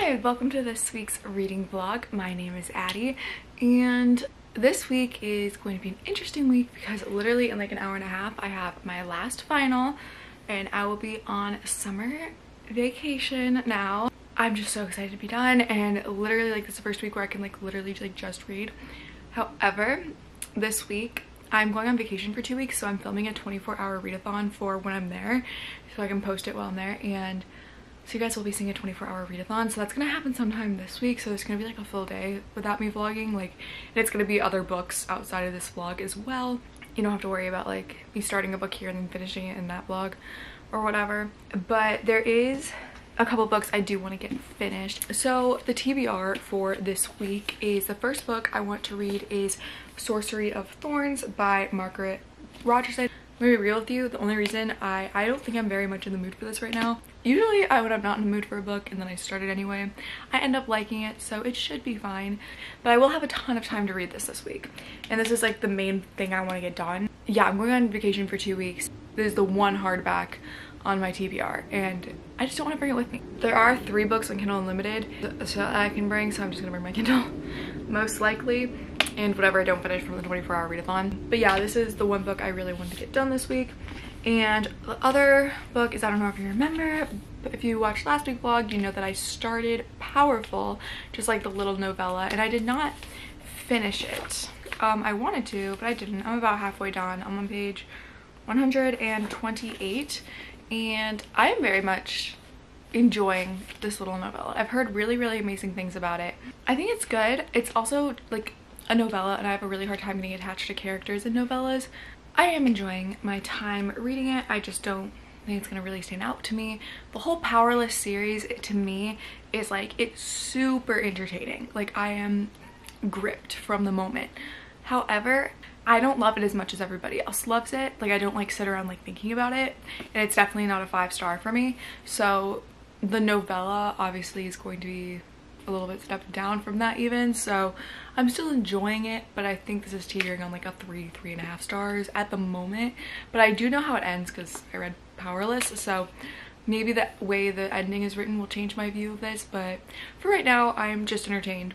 Hi, welcome to this week's reading vlog. My name is Addie, and this week is going to be an interesting week because literally in like an hour and a half I have my last final and I will be on summer vacation now. I'm just so excited to be done, and literally like this is the first week where I can like literally just read. However, this week I'm going on vacation for 2 weeks, so I'm filming a 24-hour readathon for when I'm there so I can post it while I'm there, and so you guys will be seeing a 24-hour readathon. So that's gonna happen sometime this week, so there's gonna be like a full day without me vlogging, like, and it's gonna be other books outside of this vlog as well. You don't have to worry about like me starting a book here and then finishing it in that vlog or whatever, but there is a couple books I do want to get finished. So the TBR for this week is, the first book I want to read is Sorcery of Thorns by Margaret Rogerson. I'm gonna be real with you, the only reason I don't think I'm very much in the mood for this right now. Usually when I'm not in the mood for a book and then I start it anyway, I end up liking it, so it should be fine. But I will have a ton of time to read this week. And this is like the main thing I want to get done. Yeah, I'm going on vacation for 2 weeks. This is the one hardback on my TBR, and I just don't want to bring it with me. There are 3 books on Kindle Unlimited so I can bring, so I'm just gonna bring my Kindle most likely, and whatever I don't finish from the 24-hour readathon. But yeah, this is the one book I really wanted to get done this week. And the other book is, I don't know if you remember, but if you watched last week's vlog, you know that I started Powerful, just like the little novella, and I did not finish it. I wanted to, but I didn't. I'm about halfway done. I'm on page 128, and I am very much enjoying this little novella. I've heard really amazing things about it. I think it's good. It's also like a novella, and I have a really hard time getting attached to characters in novellas. I am enjoying my time reading it. I just don't think it's gonna really stand out to me. The whole Powerless series to me is like, it's super entertaining. Like, I am gripped from the moment. However, I don't love it as much as everybody else loves it. Like, I don't like sit around like thinking about it, and it's definitely not a 5-star for me. So the novella obviously is going to be a little bit stepped down from that even, so I'm still enjoying it, but I think this is teetering on like a 3.5 stars at the moment. But I do know how it ends because I read Powerless, so maybe the way the ending is written will change my view of this, but for right now I'm just entertained.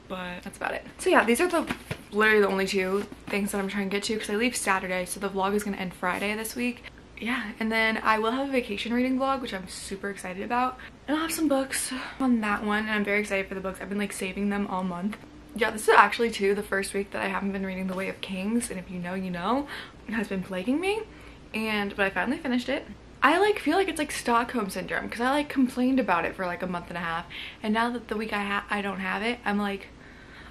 But that's about it. So yeah, these are literally the only 2 things that I'm trying to get to because I leave Saturday, so the vlog is gonna end Friday this week. Yeah, and then I will have a vacation reading vlog, which I'm super excited about, and I'll have some books on that one, and I'm very excited for the books. I've been like saving them all month. Yeah, this is actually too the first week that I haven't been reading The Way of Kings, and if you know, you know. It has been plaguing me, but I finally finished it. I like feel like it's like Stockholm syndrome because I like complained about it for like a month and a half, and now that the week I don't have it, I'm like,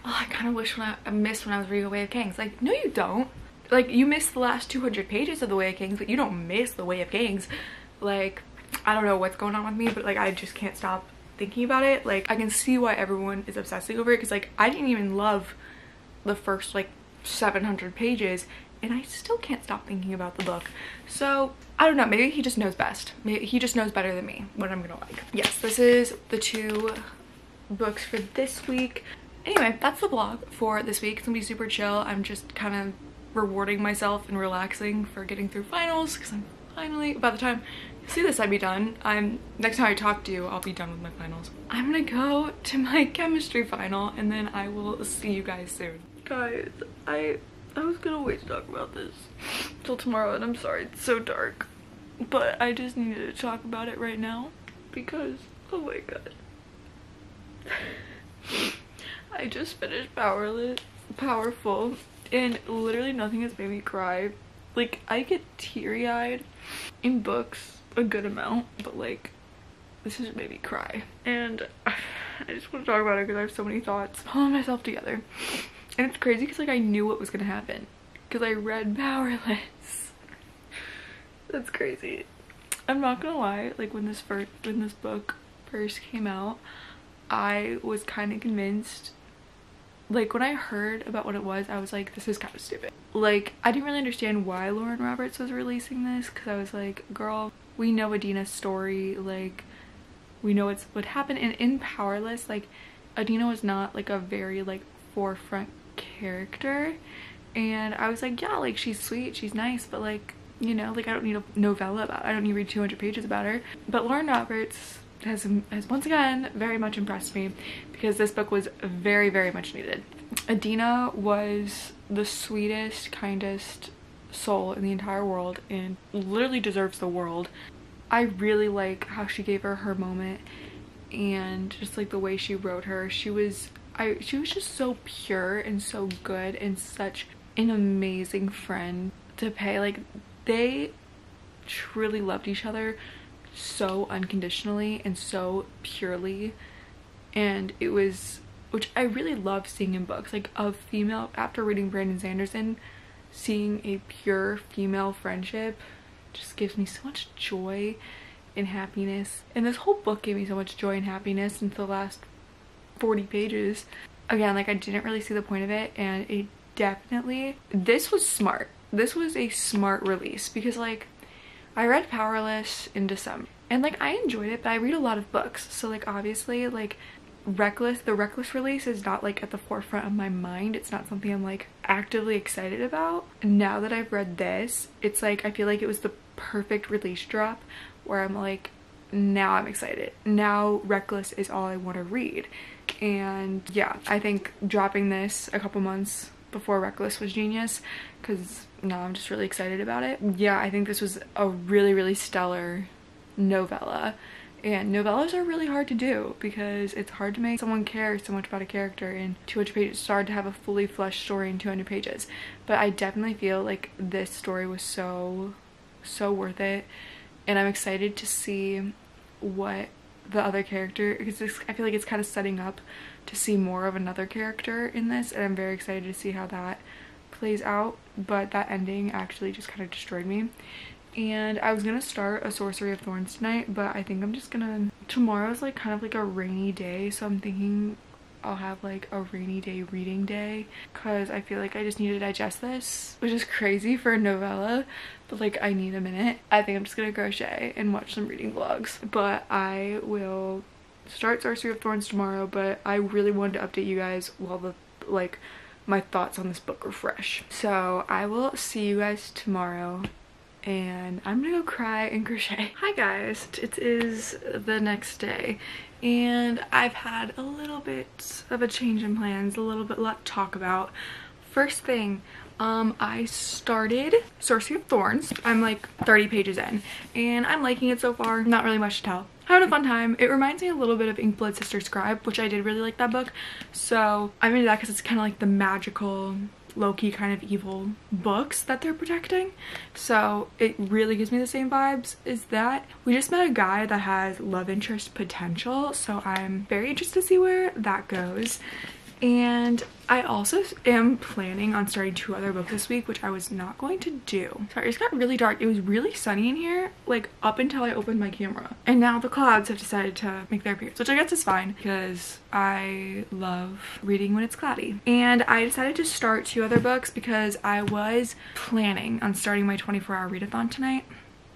oh, I kind of wish I missed when I was reading The Way of Kings. Like, no you don't. Like, you missed the last 200 pages of The Way of Kings, but you don't miss The Way of Kings. Like, I don't know what's going on with me, but like I just can't stop thinking about it. Like, I can see why everyone is obsessing over it because like I didn't even love the first like 700 pages, and I still can't stop thinking about the book. So I don't know, maybe he just knows best. Maybe he just knows better than me what I'm gonna like. Yes, this is the 2 books for this week. Anyway, that's the vlog for this week. It's gonna be super chill. I'm just kind of rewarding myself and relaxing for getting through finals because I'm finally, by the time you see this, I'd be done. Next time I talk to you, I'll be done with my finals. I'm gonna go to my chemistry final, and then I will see you guys soon. Guys, I was gonna wait to talk about this till tomorrow, and I'm sorry it's so dark, but I just needed to talk about it right now because, oh my god. I just finished Powerful, and literally nothing has made me cry. Like, I get teary-eyed in books a good amount, but like this has made me cry, and I just want to talk about it because I have so many thoughts pulling myself together. And it's crazy because like I knew what was gonna happen because I read Powerless. That's crazy. I'm not gonna lie, like when this book first came out, I was kind of convinced. Like, when I heard about what it was, I was like, this is kind of stupid. Like, I didn't really understand why Lauren Roberts was releasing this because I was like, girl, we know Adina's story, like, we know what happened. And in Powerless, like, Adina was not like a very like forefront character, and I was like, yeah, like, she's sweet, she's nice, but like, you know, like, I don't need a novella about her. I don't need to read 200 pages about her. But Lauren Roberts has once again very much impressed me because this book was very, very much needed. Adina was the sweetest, kindest soul in the entire world and literally deserves the world. I really like how she gave her moment and just like the way she wrote her. She was just so pure and so good and such an amazing friend to pay. Like, they truly loved each other so unconditionally and so purely, and it was, which I really love seeing in books, like a female, after reading Brandon Sanderson, seeing a pure female friendship just gives me so much joy and happiness. And this whole book gave me so much joy and happiness until the last 40 pages. Again, like, I didn't really see the point of it, and it definitely, this was smart. This was a smart release because, like, I read Powerless in December and like I enjoyed it, but I read a lot of books, so like obviously like the Reckless release is not like at the forefront of my mind. It's not something I'm like actively excited about. Now that I've read this, it's like I feel like it was the perfect release drop where I'm like, now I'm excited. Now Reckless is all I want to read. And yeah, I think dropping this a couple months before Reckless was genius because now I'm just really excited about it. Yeah, I think this was a really, really stellar novella, and novellas are really hard to do because it's hard to make someone care so much about a character in 200 pages. It's hard to have a fully fleshed story in 200 pages, but I definitely feel like this story was so worth it, and I'm excited to see what the other character, because I feel like it's kind of setting up to see more of another character in this, and I'm very excited to see how that plays out. But that ending actually just kind of destroyed me, and I was gonna start A Sorcery of Thorns tonight, but I think I'm just gonna, tomorrow's like kind of like a rainy day, so I'm thinking I'll have like a rainy day reading day because I feel like I just need to digest this, which is crazy for a novella, but like I need a minute. I think I'm just gonna crochet and watch some reading vlogs, but I will start Sorcery of Thorns tomorrow. But I really wanted to update you guys while the like my thoughts on this book are fresh. So I will see you guys tomorrow, and I'm gonna go cry and crochet. Hi guys, it is the next day and I've had a little bit of a change in plans, a lot to talk about. First thing, I started Sorcery of Thorns. I'm like 30 pages in and I'm liking it so far. Not really much to tell. Having a fun time. It reminds me a little bit of Inkblood Sister Scribe, which I did really like that book. So I'm into that because it's kind of like the magical, low-key kind of evil books that they're protecting. So it really gives me the same vibes as that. We just met a guy that has love interest potential, so I'm very interested to see where that goes. And I also am planning on starting 2 other books this week, which I was not going to do. Sorry, it just got really dark. It was really sunny in here, like up until I opened my camera. And now the clouds have decided to make their appearance, which I guess is fine because I love reading when it's cloudy. And I decided to start 2 other books because I was planning on starting my 24-hour readathon tonight.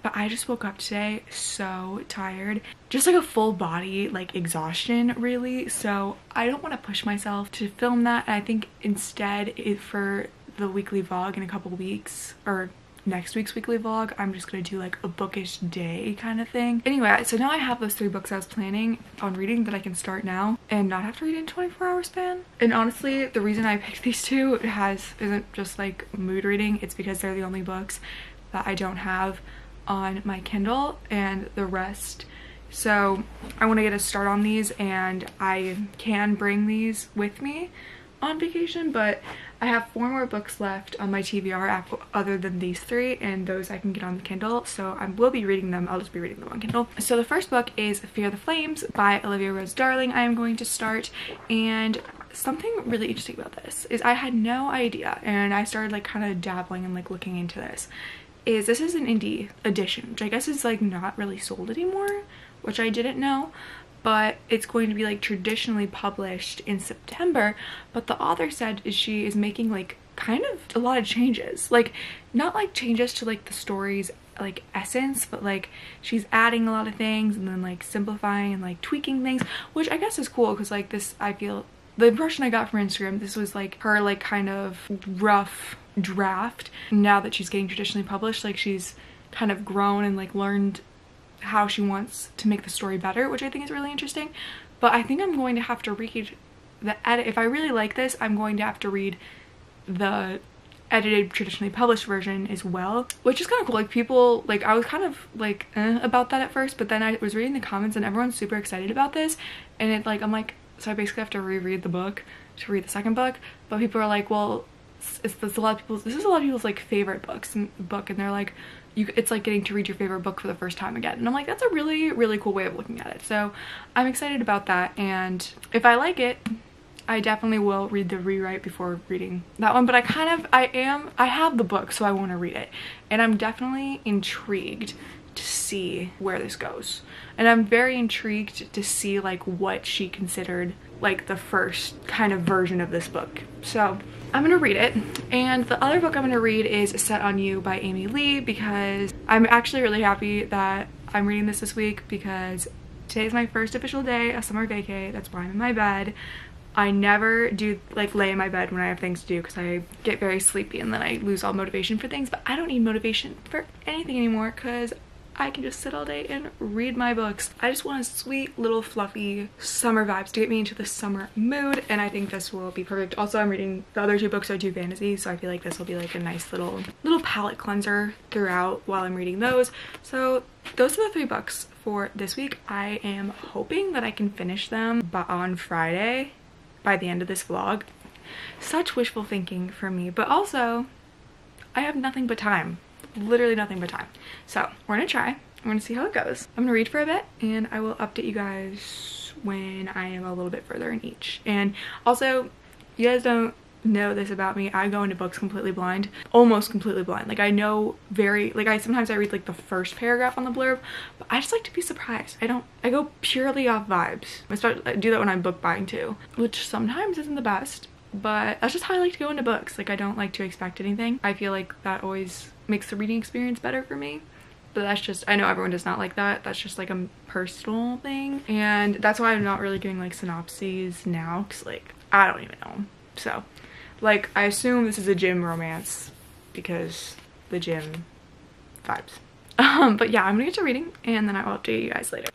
But I just woke up today so tired, just like a full body like exhaustion really, so I don't want to push myself to film that. And I think instead for the weekly vlog in a couple weeks, or next week's weekly vlog, I'm just gonna do like a bookish day kind of thing. Anyway, so now I have those 3 books I was planning on reading that I can start now and not have to read in a 24-hour span. And honestly, the reason I picked these 2 isn't just like mood reading, it's because they're the only books that I don't have on my Kindle and the rest. So I want to get a start on these, and I can bring these with me on vacation, but I have 4 more books left on my TBR app other than these 3, and those I can get on the Kindle, so I will be reading them. I'll just be reading them on Kindle. So the first book is Fear the Flames by Olivia Rose Darling. I am going to start, and something really interesting about this is I had no idea, and I started like kind of dabbling and like looking into this. This is an indie edition, which I guess is like not really sold anymore, which I didn't know, but it's going to be like traditionally published in September. But the author said she is making like kind of a lot of changes, like not like changes to like the story's like essence, but like she's adding a lot of things and then like simplifying and like tweaking things, which I guess is cool because like this, I feel the impression I got from Instagram, this was like her like kind of rough draft. Now that she's getting traditionally published, like she's kind of grown and like learned how she wants to make the story better, which I think is really interesting. But I think I'm going to have to read the edit. If I really like this, I'm going to have to read the edited, traditionally published version as well, which is kind of cool. Like, people, like, I was kind of like about that at first, but then I was reading the comments and everyone's super excited about this, and it, like, I'm like, so I basically have to reread the book to read the second book. But people are like, well, this is a lot of people's like favorite book, and they're like, it's like getting to read your favorite book for the first time again. And I'm like, that's a really, really cool way of looking at it. So I'm excited about that, and if I like it, I definitely will read the rewrite before reading that one. But I have the book, so I want to read it, and I'm definitely intrigued to see where this goes. And I'm very intrigued to see like what she considered like the first kind of version of this book. So I'm gonna read it. And the other book I'm gonna read is Set on You by Amy Lee, because I'm actually really happy that I'm reading this week, because today's my first official day of summer vacay. That's why I'm in my bed. I never do like lay in my bed when I have things to do, because I get very sleepy and then I lose all motivation for things. But I don't need motivation for anything anymore, because I can just sit all day and read my books. I just want a sweet little fluffy summer vibes to get me into the summer mood, and I think this will be perfect. Also, I'm reading the other two books are too fantasy, so I feel like this will be like a nice little palette cleanser throughout while I'm reading those. So those are the 3 books for this week. I am hoping that I can finish them on Friday by the end of this vlog. Such wishful thinking for me, but also I have nothing but time. Literally nothing but time. So we're gonna try. I'm gonna see how it goes. I'm gonna read for a bit and I will update you guys when I am a little bit further in each. And also, you guys don't know this about me, I go into books completely blind, almost completely blind. Like, I know sometimes I read like the first paragraph on the blurb, but I just like to be surprised. I go purely off vibes. I do that when I'm book buying too, which sometimes isn't the best, but that's just how I like to go into books. Like, I don't like to expect anything. I feel like that always makes the reading experience better for me. But that's just, I know everyone does not like that. That's just like a personal thing. And that's why I'm not really doing like synopses now, because like, I don't even know. So like, I assume this is a gym romance because the gym vibes. But yeah, I'm gonna get to reading and then I will update you guys later.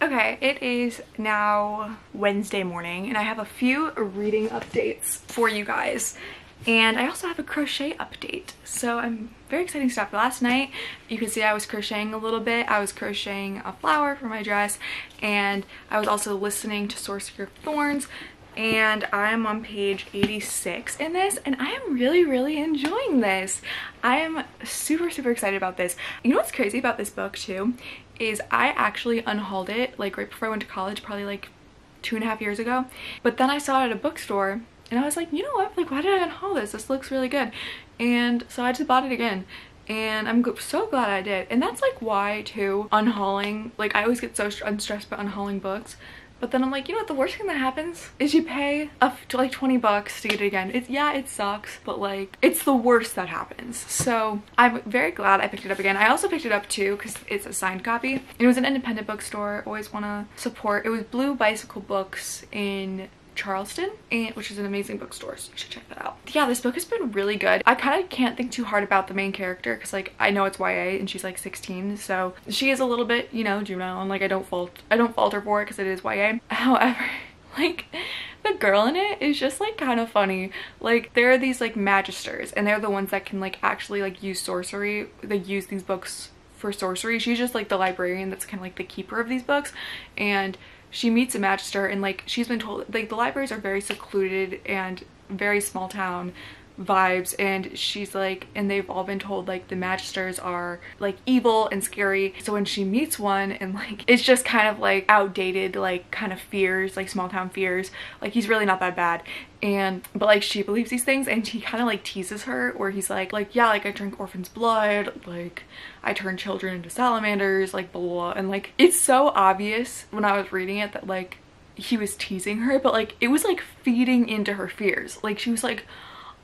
Okay, it is now Wednesday morning and I have a few reading updates for you guys, and I also have a crochet update. So I'm very exciting stuff. Last night you can see I was crocheting a little bit. I was crocheting a flower for my dress, and I was also listening to Sorcery of Thorns, and I'm on page 86 in this, and I am really enjoying this. I am super excited about this. You know what's crazy about this book too is I actually unhauled it like right before I went to college, probably like 2.5 years ago, but then I saw it at a bookstore and I was like, you know what, like, why did I unhaul this? This looks really good. And so I just bought it again, and I'm so glad I did. And that's like why too, unhauling, like, I always get so unstressed about unhauling books. But then I'm like, you know what, the worst thing that happens is you pay up to like 20 bucks to get it again. Yeah, it sucks, but like, it's the worst that happens. So I'm very glad I picked it up again. I also picked it up too because it's a signed copy. And it was an independent bookstore. Always want to support. It was Blue Bicycle Books in Charleston, which is an amazing bookstore, so you should check that out. Yeah, this book has been really good. I kind of can't think too hard about the main character because like I know it's YA and she's like 16, so she is a little bit, you know, juvenile, and like I don't fault her for it because it is YA. However, like, The girl in it is just like kind of funny. Like there are these like magisters, and they're the ones that can like actually like use sorcery. They use these books for sorcery. She's just like the librarian that's kind of like the keeper of these books, and she meets a magister, and like she's been told like the libraries are very secluded and very small town vibes, and she's like, and they've all been told like the magisters are like evil and scary. So when she meets one, and like it's just kind of like outdated like kind of fears, like small town fears, like he's really not that bad, and but like she believes these things, and he kind of like teases her where he's like yeah, like I drink orphans' blood, like I turn children into salamanders, like blah, blah, blah. And like it's so obvious when I was reading it that like he was teasing her, but like it was like feeding into her fears. Like she was like,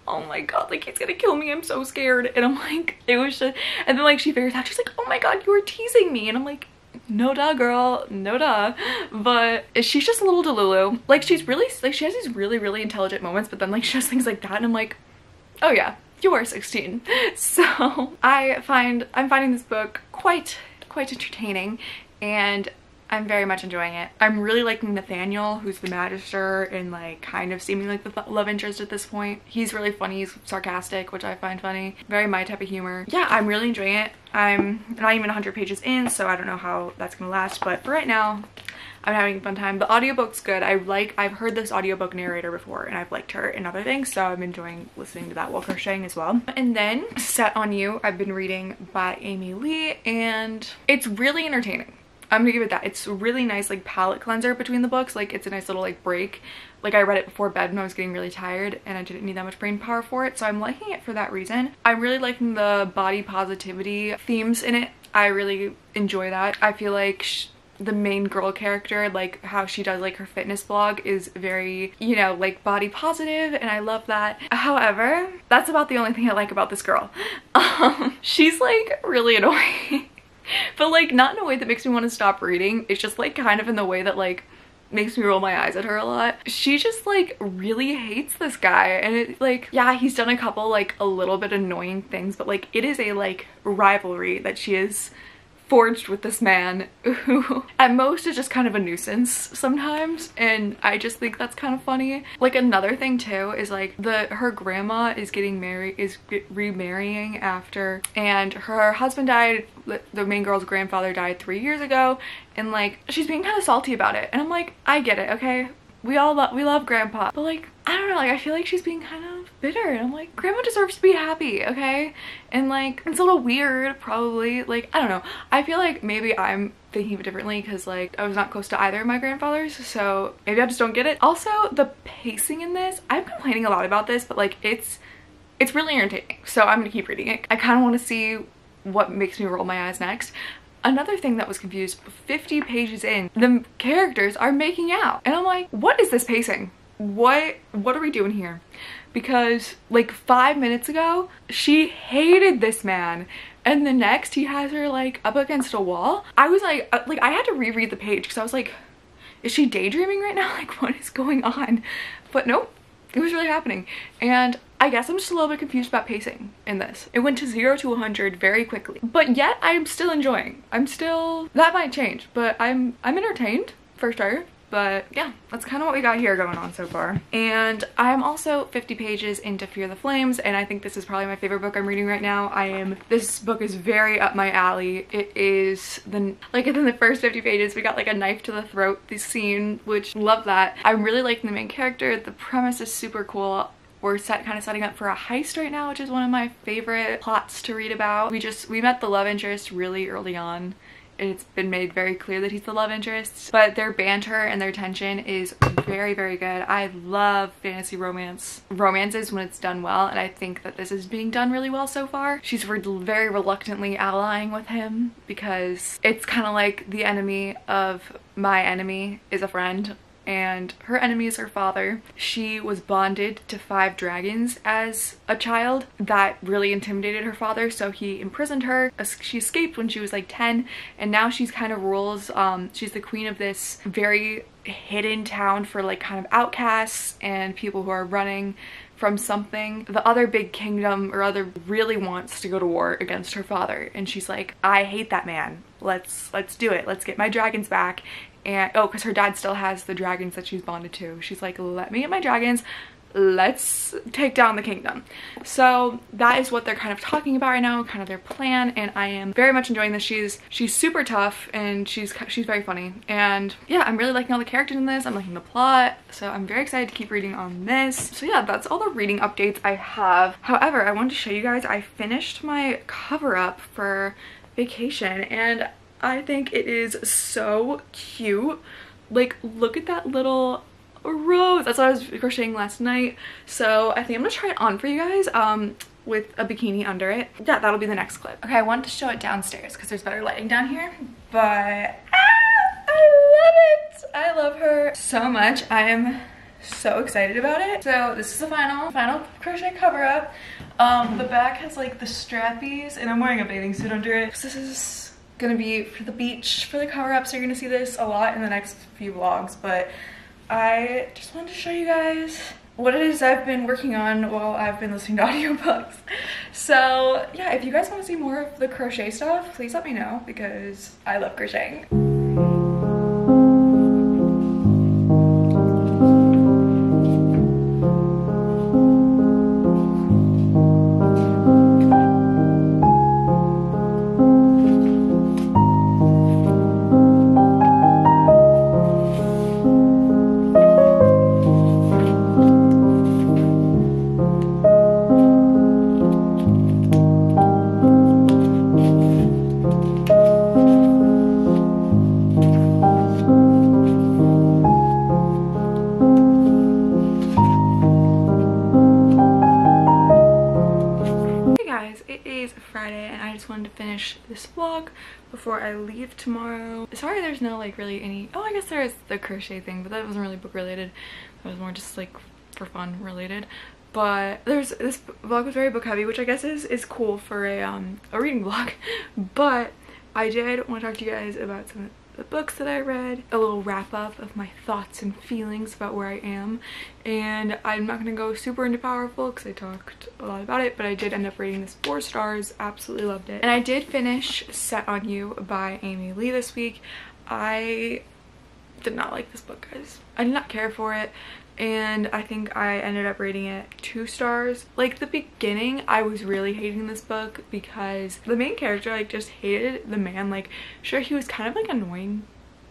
oh my god, like he's gonna kill me, I'm so scared. And I'm like, it was just, and then like she figures out, she's like, oh my god, you were teasing me. And I'm like, no duh, girl, no duh. But she's just a little delulu. Like she's really, like she has these really intelligent moments, but then like she does things like that, and I'm like, oh yeah, you are 16. So I'm finding this book quite entertaining, and I'm very much enjoying it. I'm really liking Nathaniel, who's the magister and like kind of seeming like the love interest at this point. He's really funny, he's sarcastic, which I find funny. Very my type of humor. Yeah, I'm really enjoying it. I'm not even 100 pages in, so I don't know how that's gonna last, but for right now, I'm having a fun time. The audiobook's good. I've heard this audiobook narrator before, and I've liked her in other things, so I'm enjoying listening to that while crocheting as well. And then Set on You, I've been reading by Amy Lee, and it's really entertaining. I'm gonna give it that. It's a really nice like palette cleanser between the books. Like it's a nice little like break. Like I read it before bed when I was getting really tired, and I didn't need that much brain power for it, so I'm liking it for that reason. I'm really liking the body positivity themes in it. I really enjoy that. I feel like the main girl character, like how she does like her fitness blog, is very, you know, like body positive, and I love that. However, that's about the only thing I like about this girl. She's like really annoying. But like not in a way that makes me want to stop reading. It's just like kind of in the way that like makes me roll my eyes at her a lot. She just like really hates this guy, and it like, yeah, he's done a couple like a little bit annoying things, but like it is a like rivalry that she is forged with this man who at most is just kind of a nuisance sometimes, and I just think that's kind of funny. Like another thing too is like her grandma is getting married, is remarrying after, and her husband died. The main girl's grandfather died 3 years ago, and like she's being kind of salty about it, and I'm like, I get it, okay, we love grandpa, but like I don't know, like I feel like she's being kind of bitter, and I'm like, grandma deserves to be happy, okay? And like it's a little weird probably, like I don't know, I feel like maybe I'm thinking of it differently because like I was not close to either of my grandfathers, so maybe I just don't get it. Also, the pacing in this, I'm complaining a lot about this, but like it's really entertaining, so I'm gonna keep reading it. I kind of want to see what makes me roll my eyes next. Another thing that was confused, 50 pages in, the characters are making out, and I'm like, what is this pacing? What are we doing here? Because like 5 minutes ago she hated this man, and the next he has her like up against a wall. I was like I had to reread the page because I was like, is she daydreaming right now? Like what is going on? But nope, it was really happening. And I guess I'm just a little bit confused about pacing in this. It went to 0 to 100 very quickly, but yet I'm still enjoying. That might change, but I'm entertained for sure. But yeah, that's kind of what we got here going on so far. And I'm also 50 pages into Fear the Flames, and I think this is probably my favorite book I'm reading right now. This book is very up my alley. It is like within the first 50 pages we got like a knife to the throat, this scene, which love that. I'm really liking the main character. The premise is super cool. We're kind of setting up for a heist right now, which is one of my favorite plots to read about. We met the love interest really early on, and it's been made very clear that he's the love interest, but their banter and their tension is very good. I love fantasy romances when it's done well, and I think that this is being done really well so far. She's very reluctantly allying with him because it's kind of like the enemy of my enemy is a friend, and her enemy is her father. She was bonded to 5 dragons as a child. That really intimidated her father, so he imprisoned her. She escaped when she was like 10, and now she's kind of rules, she's the queen of this very hidden town for like kind of outcasts and people who are running from something. The other big kingdom or other really wants to go to war against her father, and she's like, I hate that man. Let's do it. Let's get my dragons back. and oh, because her dad still has the dragons that she's bonded to. She's like, let me get my dragons, let's take down the kingdom. So that is what they're kind of talking about right now, kind of their plan, and I am very much enjoying this. She's super tough, and she's very funny, and yeah, I'm really liking all the characters in this. I'm liking the plot, so I'm very excited to keep reading on this. So yeah, that's all the reading updates I have. However, I wanted to show you guys, I finished my cover up for vacation, and I think it is so cute. Like, look at that little rose. That's what I was crocheting last night, so I think I'm gonna try it on for you guys with a bikini under it. Yeah, that'll be the next clip. Okay, I wanted to show it downstairs because there's better lighting down here, but I love it. I love her so much. I am so excited about it. So this is the final crochet cover up. The back has like the strappies, and I'm wearing a bathing suit under it. So this is gonna be for the beach for the cover up, so you're gonna see this a lot in the next few vlogs, but I just wanted to show you guys what it is I've been working on while I've been listening to audiobooks. So yeah, if you guys want to see more of the crochet stuff, please let me know because I love crocheting. Friday, and I just wanted to finish this vlog before I leave tomorrow. Sorry there's no like really any, oh I guess there is the crochet thing, but that wasn't really book related. That was more just like for fun related. But this vlog was very book heavy, which I guess is cool for a reading vlog. But I did want to talk to you guys about some of the books that I read, a little wrap up of my thoughts and feelings about where I am. And I'm not gonna go super into Powerful because I talked a lot about it, but I did end up rating this 4 stars, absolutely loved it. And I did finish Set on You by Amy Lee this week. I did not like this book, guys. I did not care for it, and I think I ended up rating it 2 stars. Like, the beginning I was really hating this book because the main character like just hated the man. Like, sure, he was kind of like annoying,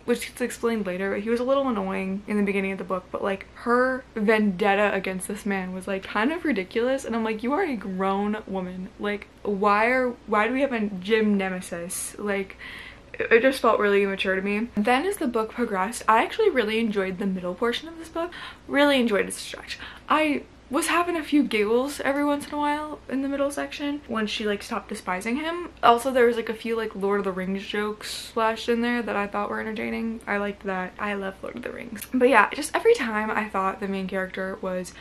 which gets explained later, but he was a little annoying in the beginning of the book, but like her vendetta against this man was like kind of ridiculous, and I'm like, you are a grown woman, like why do we have a gym nemesis? Like, it just felt really immature to me. Then as the book progressed, I actually really enjoyed the middle portion of this book. Really enjoyed its stretch. I was having a few giggles every once in a while in the middle section when she like stopped despising him. Also, there was like a few like Lord of the Rings jokes splashed in there that I thought were entertaining. I liked that. I love Lord of the Rings. But yeah, just every time I thought the main character was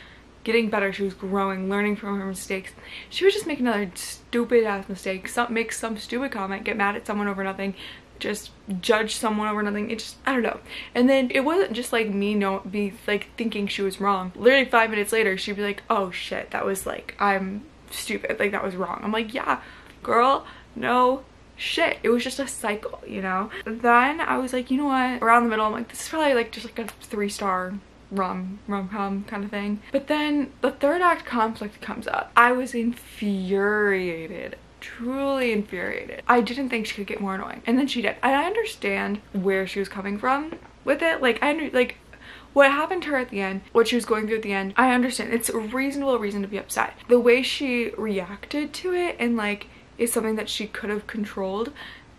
getting better, she was growing, learning from her mistakes, she would just make another stupid ass mistake, make some stupid comment, get mad at someone over nothing, just judge someone over nothing. It just, I don't know. And then it wasn't just like me be like thinking she was wrong. Literally 5 minutes later she'd be like, oh shit, that was like, I'm stupid, like that was wrong. I'm like, yeah girl, no shit, it was just a cycle, you know. Then I was like, you know what, around the middle I'm like, this is probably like just like a 3-star rom-com kind of thing. But then the third act conflict comes up. I was infuriated, truly infuriated. I didn't think she could get more annoying, and then she did. And I understand where she was coming from with it. Like, like what happened to her at the end, what she was going through at the end, I understand. It's a reasonable reason to be upset. The way she reacted to it and like is something that she could have controlled,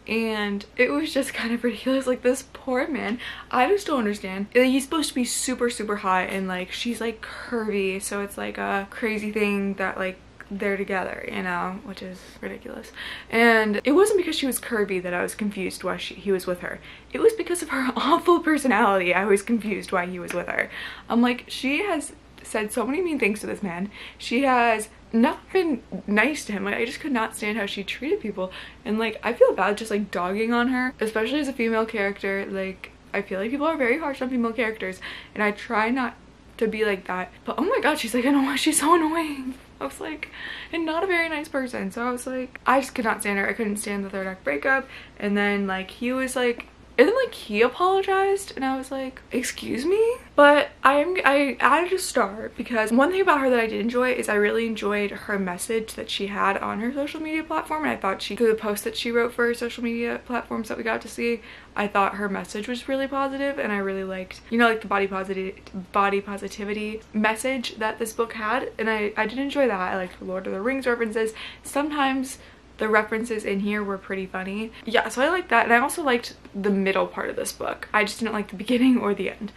and it was just kind of ridiculous. Like, this poor man, I just don't understand. He's supposed to be super hot, and like she's like curvy, so it's like a crazy thing that like they're together, you know, which is ridiculous. And it wasn't because she was curvy that I was confused why he was with her. It was because of her awful personality I was confused why he was with her. I'm like, she has said so many mean things to this man. She has not been nice to him. Like, I just could not stand how she treated people, and like I feel bad just like dogging on her, especially as a female character. Like, I feel like people are very harsh on female characters, and I try not to be like that, but oh my god, she's like, I don't know why she's so annoying. I was like, and not a very nice person. So I was like, I just could not stand her. I couldn't stand the third act breakup. And then like he was like And then like he apologized and I was like, excuse me? But I added a star because one thing about her that I did enjoy is I really enjoyed her message that she had on her social media platform. And I thought the post that she wrote for her social media platforms that we got to see, I thought her message was really positive, and I really liked, you know, like the body positivity message that this book had, and I did enjoy that. I liked the Lord of the Rings references. Sometimes the references in here were pretty funny. Yeah, so I liked that, and I also liked the middle part of this book. I just didn't like the beginning or the end,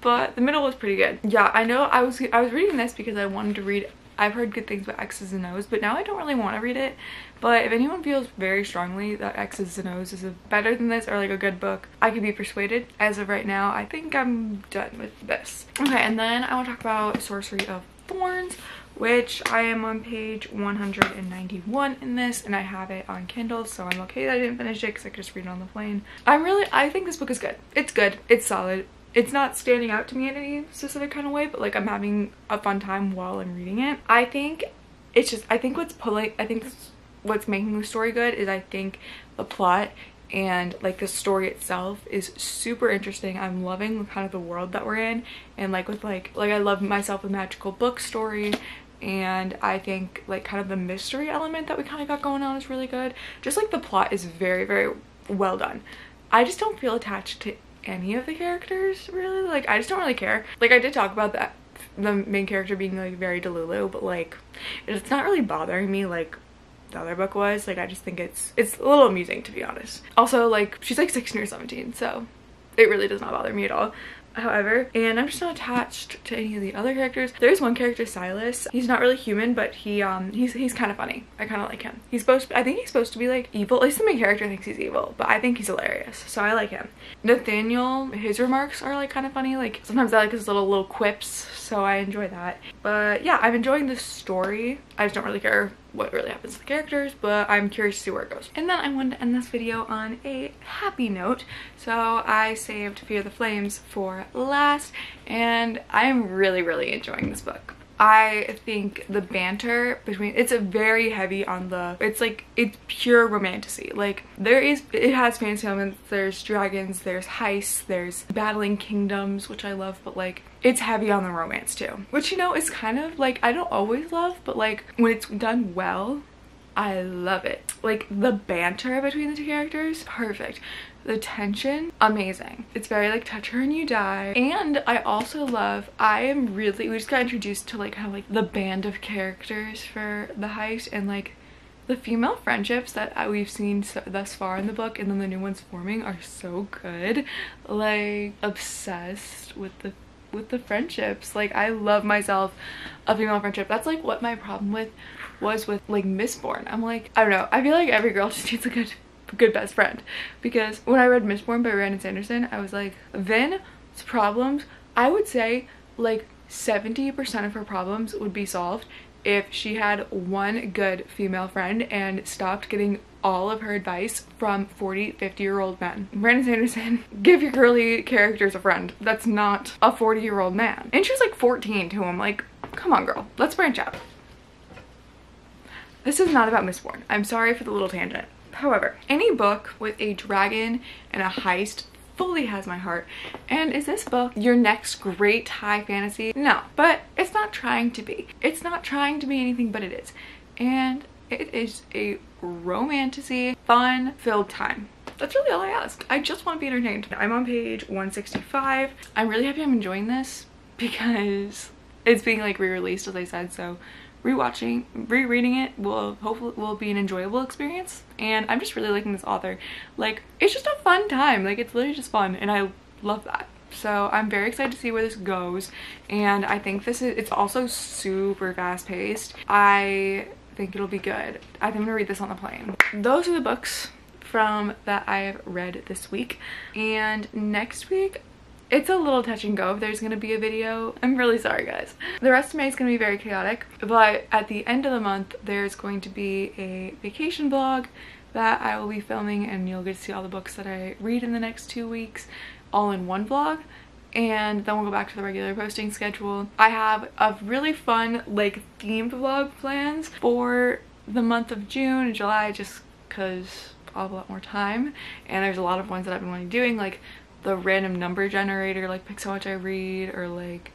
but the middle was pretty good. Yeah, I know I was reading this because I wanted to read, I've heard good things about X's and O's, but now I don't really want to read it. But if anyone feels very strongly that X's and O's is better than this or like a good book, I could be persuaded. As of right now, I think I'm done with this. Okay, and then I want to talk about Sorcery of Thorns, which I am on page 191 in this, and I have it on Kindle, so I'm okay that I didn't finish it because I could just read it on the plane. I think this book is good. It's good. It's solid. It's not standing out to me in any specific kind of way, but like I'm having a fun time while I'm reading it. I think what's making the story good is I think the plot and like the story itself is super interesting. I'm loving kind of the world that we're in, and like with like I love Myself a Magical Book story, and I think like kind of the mystery element that we kind of got going on is really good. Just like the plot is very, very well done. I just don't feel attached to any of the characters really. Like I just don't really care. Like I did talk about that, the main character being like very Delulu, but like it's not really bothering me like the other book was. Like I just think it's a little amusing, to be honest. Also, like she's like 16 or 17, so it really does not bother me at all. However, and I'm just not attached to any of the other characters. There's one character, Silas. He's not really human, but he's kind of funny. I kind of like him. I think he's supposed to be like evil. At least the main character thinks he's evil, but I think he's hilarious, so I like him. Nathaniel, his remarks are like kind of funny. Like sometimes I like his little quips, so I enjoy that. But yeah, I'm enjoying this story. I just don't really care what really happens to the characters, but I'm curious to see where it goes. And then I wanted to end this video on a happy note, so I saved Fear the Flames for last, and I am really, really enjoying this book. I think the banter between, it's a very heavy on the, it's pure romantasy. Like it has fantasy elements, there's dragons, there's heists, there's battling kingdoms, which I love, but like it's heavy on the romance too, which, you know, is kind of like, I don't always love, but like when it's done well, I love it. Like the banter between the two characters, perfect. The tension, amazing. It's very like touch her and you die. And I also love, we just got introduced to like kind of like the band of characters for the heist, and like the female friendships that we've seen thus far in the book, and then the new ones forming, are so good. Like obsessed with the friendships. Like I love myself a female friendship. That's like what my problem was with like Mistborn. I'm like, I don't know, I feel like every girl just needs a good best friend, because when I read Mistborn by Brandon Sanderson, I was like, Vin's problems, I would say like 70% of her problems would be solved if she had one good female friend and stopped getting all of her advice from 40-50-year-old men. Brandon Sanderson, give your girly characters a friend that's not a 40-year-old man. And she was like 14 to him. Like, come on girl, let's branch out. This is not about Mistborn. I'm sorry for the little tangent. However, any book with a dragon and a heist fully has my heart. And is this book your next great high fantasy? No, but it's not trying to be. It's not trying to be anything but it is. And it is a romantasy, fun-filled time. That's really all I ask. I just want to be entertained. I'm on page 165. I'm really happy I'm enjoying because it's being like re-released, as I said, so rereading it will be an enjoyable experience, and I'm just really liking this author. Like, it's just a fun time. Like, it's literally just fun, and I love that. So I'm very excited to see where this goes, and I think it's also super fast-paced. I think it'll be good. I think I'm gonna read this on the plane. Those are the books that I've read this week, and next week it's a little touch and go if there's gonna be a video. I'm really sorry, guys. The rest of May is gonna be very chaotic, but at the end of the month there's going to be a vacation vlog that I will be filming, and you'll get to see all the books that I read in the next 2 weeks all in one vlog, and then we'll go back to the regular posting schedule. I have a really fun like themed vlog plans for the month of June and July, just because I'll have a lot more time. And there's a lot of ones that I've been wanting doing, like the random number generator, like pick so much I read, or like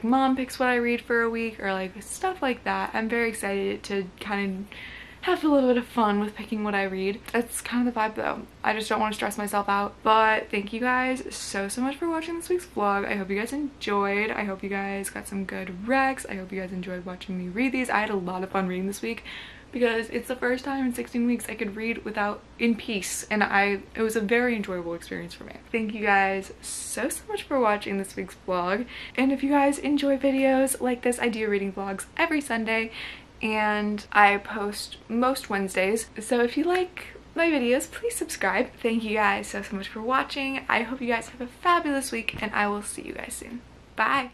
mom picks what I read for a week, or like stuff like that. I'm very excited to kind of have a little bit of fun with picking what I read. That's kind of the vibe though. I just don't want to stress myself out. But thank you guys so much for watching this week's vlog. I hope you guys enjoyed. I hope you guys got some good recs. I hope you guys enjoyed watching me read these. I had a lot of fun reading this week because it's the first time in 16 weeks I could read in peace, and it was a very enjoyable experience for me. Thank you guys so much for watching this week's vlog. And if you guys enjoy videos like this, I do reading vlogs every Sunday and I post most Wednesdays. So if you like my videos, please subscribe. Thank you guys so much for watching. I hope you guys have a fabulous week, and I will see you guys soon. Bye.